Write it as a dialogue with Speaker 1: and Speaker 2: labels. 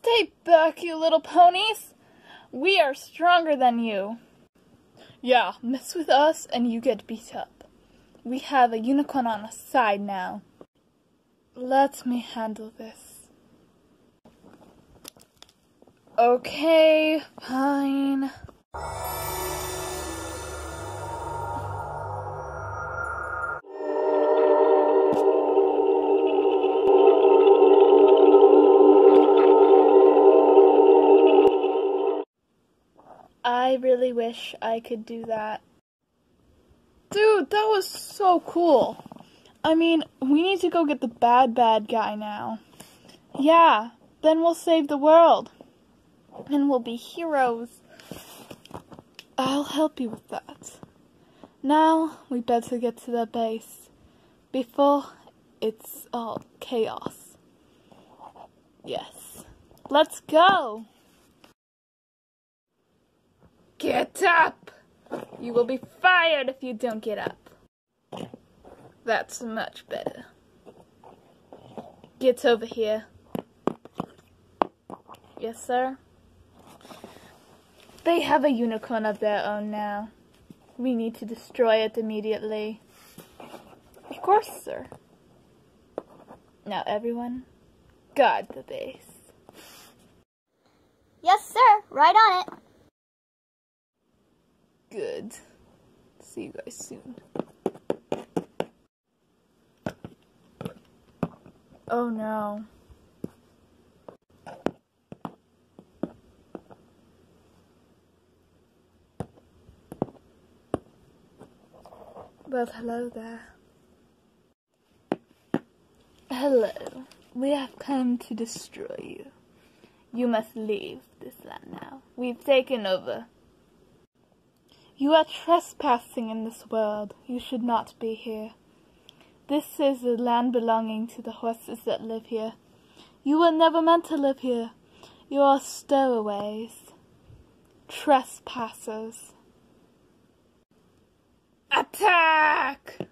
Speaker 1: Stay back, you little ponies! We are stronger than you. Yeah, mess with us and you get beat up. We have a unicorn on our side now. Let me handle this. Okay, fine. I really wish I could do that. Dude, that was so cool. I mean, we need to go get the bad guy now. Yeah, then we'll save the world. And we'll be heroes. I'll help you with that. Now, we better get to the base before it's all chaos. Yes. Let's go! Get up! You will be fired if you don't get up. That's much better. Get over here. Yes, sir? They have a unicorn of their own now. We need to destroy it immediately. Of course, sir. Now, everyone, guard the base.
Speaker 2: Yes, sir. Right on it.
Speaker 1: Good. See you guys soon. Oh no. Well, hello there. Hello. We have come to destroy you. You must leave this land now. We've taken over. You are trespassing in this world. You should not be here. This is the land belonging to the horses that live here. You were never meant to live here. You are stowaways. Trespassers. Attack!